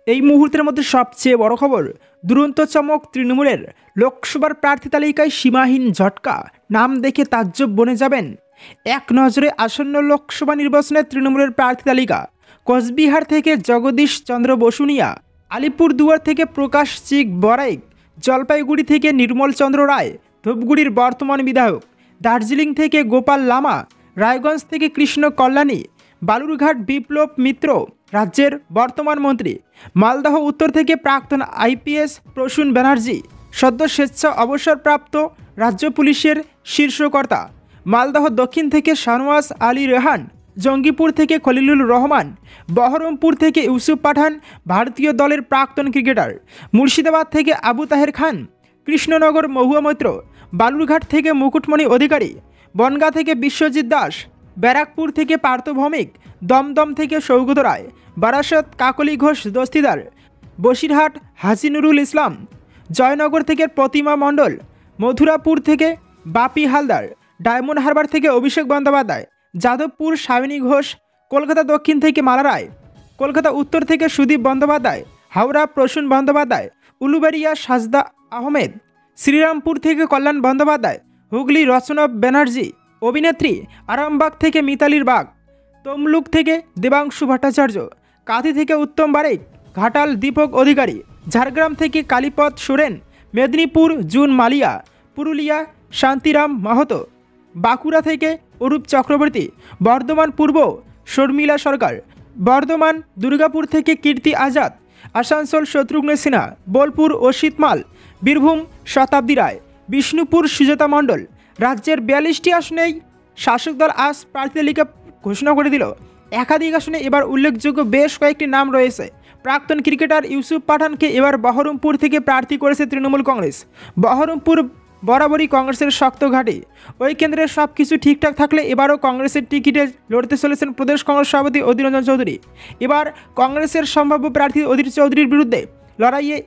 এই মুহূর্তের মধ্যে সবচেয়ে বড় খবর, দুরন্ত চমক তৃণমূলের। লোকসভার প্রার্থী তালিকায় সীমাহীন ঝটকা, নাম দেখে তাজ্জব বনে যাবেন। এক নজরে আসন্ন লোকসভা নির্বাচনে তৃণমূলের প্রার্থী তালিকা। কোচবিহার থেকে জগদীশ চন্দ্র বসুনিয়া, আলিপুরদুয়ার থেকে প্রকাশ চিক বড়াইক, জলপাইগুড়ি থেকে নির্মল চন্দ্র রায়, ধূপগুড়ির বর্তমান বিধায়ক, দার্জিলিং থেকে গোপাল লামা, রায়গঞ্জ থেকে কৃষ্ণ কল্যাণী, বালুরঘাট বিপ্লব মিত্র রাজ্যের বর্তমান মন্ত্রী, মালদহ উত্তর থেকে প্রাক্তন আইপিএস প্রসূন ব্যানার্জি, সদ্য স্বেচ্ছা অবসরপ্রাপ্ত রাজ্য পুলিশের শীর্ষকর্তা, মালদহ দক্ষিণ থেকে শাহনওয়াজ আলী রেহান, জঙ্গিপুর থেকে খলিলুর রহমান, বহরমপুর থেকে ইউসুফ পাঠান ভারতীয় দলের প্রাক্তন ক্রিকেটার, মুর্শিদাবাদ থেকে আবু তাহের খান, কৃষ্ণনগর মহুয়া মৈত্র, বালুরঘাট থেকে মুকুটমণি অধিকারী, বনগাঁ থেকে বিশ্বজিৎ দাস, ব্যারাকপুর থেকে পার্থ ভৌমিক, দমদম থেকে সৌগত রায়, বারাসত কাকলি ঘোষ দস্তিদার, বসিরহাট হাজি নুরুল ইসলাম, জয়নগর থেকে প্রতিমা মণ্ডল, মথুরাপুর থেকে বাপি হালদার, ডায়মন্ড হারবার থেকে অভিষেক বন্দ্যোপাধ্যায়, যাদবপুর সায়নী ঘোষ, কলকাতা দক্ষিণ থেকে মালা রায়, কলকাতা উত্তর থেকে সুদীপ বন্দ্যোপাধ্যায়, হাওড়া প্রসূন বন্দ্যোপাধ্যায়, উলুবেড়িয়া সাজদা আহমেদ, শ্রীরামপুর থেকে কল্যাণ বন্দ্যোপাধ্যায়, হুগলি রচনা ব্যানার্জি, অভিনেত্রী আরামবাগ থেকে মিতালির বাগ, তমলুক থেকে দেবাংশু ভট্টাচার্য, কাঁথি থেকে উত্তম বারেক, ঘাটাল দীপক অধিকারী, ঝাড়গ্রাম থেকে কালীপদ সোরেন, মেদিনীপুর জুন মালিয়া, পুরুলিয়া শান্তিরাম মাহাতো, বাঁকুড়া থেকে অরূপ চক্রবর্তী, বর্ধমান পূর্ব শর্মিলা সরকার, বর্ধমান দুর্গাপুর থেকে কীর্তি আজাদ, আসানসোল শত্রুঘ্ন সিনহা, বোলপুর অসিত মাল, বীরভূম শতাব্দী রায়, বিষ্ণুপুর সুজাতা মণ্ডল। রাজ্যের 42টি আসনেই শাসক দল আজ প্রার্থী তালিকা ঘোষণা করে দিল। একাধিক আসনে এবার উল্লেখযোগ্য বেশ কয়েকটি নাম রয়েছে। প্রাক্তন ক্রিকেটার ইউসুফ পাঠানকে এবার বহরমপুর থেকে প্রার্থী করেছে তৃণমূল কংগ্রেস। বহরমপুর বরাবরই কংগ্রেসের শক্ত ঘাঁটি। ওই কেন্দ্রের সব কিছু ঠিকঠাক থাকলে এবারও কংগ্রেসের টিকিটে লড়তে চলেছেন প্রদেশ কংগ্রেস সভাপতি অধীর রঞ্জন চৌধুরী। এবার কংগ্রেসের সম্ভাব্য প্রার্থী অধীর চৌধুরীর বিরুদ্ধে লড়াইয়ে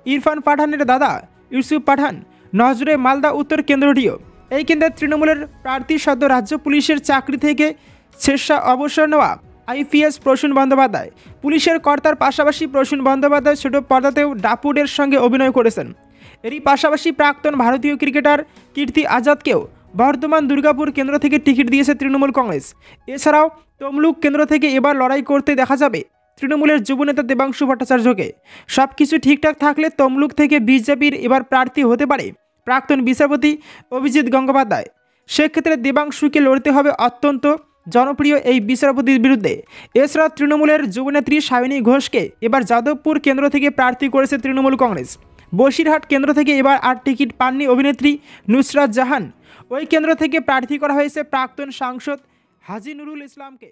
ইরফান পাঠানের দাদা ইউসুফ পাঠান। নজরে মালদা উত্তর কেন্দ্রটিও। এই কেন্দ্রে তৃণমূলের প্রার্থী সদ্য রাজ্য পুলিশের চাকরি থেকে স্বেচ্ছা অবসর নেওয়া আইপিএস প্রসূন বন্দ্যোপাধ্যায়। পুলিশের কর্তার পাশাপাশি প্রসূন বন্দ্যোপাধ্যায় ছোট পর্দাতেও ডাপুডের সঙ্গে অভিনয় করেছেন। এরই পাশাপাশি প্রাক্তন ভারতীয় ক্রিকেটার কীর্তি আজাদকেও বর্ধমান দুর্গাপুর কেন্দ্র থেকে টিকিট দিয়েছে তৃণমূল কংগ্রেস। এছাড়াও তমলুক কেন্দ্র থেকে এবার লড়াই করতে দেখা যাবে তৃণমূলের যুবনেতা দেবাংশু ভট্টাচার্যকে। সব কিছু ঠিকঠাক থাকলে তমলুক থেকে বিজেপির এবার প্রার্থী হতে পারে প্রাক্তন বিচারপতি অভিজিৎ গঙ্গোপাধ্যায়। সেক্ষেত্রে দেবাংশুকে লড়তে হবে অত্যন্ত জনপ্রিয় এই বিচারপতির বিরুদ্ধে। এছাড়া তৃণমূলের যুবনেত্রী সায়নী ঘোষকে এবার যাদবপুর কেন্দ্র থেকে প্রার্থী করেছে তৃণমূল কংগ্রেস। বসিরহাট কেন্দ্র থেকে এবার আর টিকিট পাননি অভিনেত্রী নুসরাত জাহান। ওই কেন্দ্র থেকে প্রার্থী করা হয়েছে প্রাক্তন সাংসদ হাজি নুরুল ইসলামকে।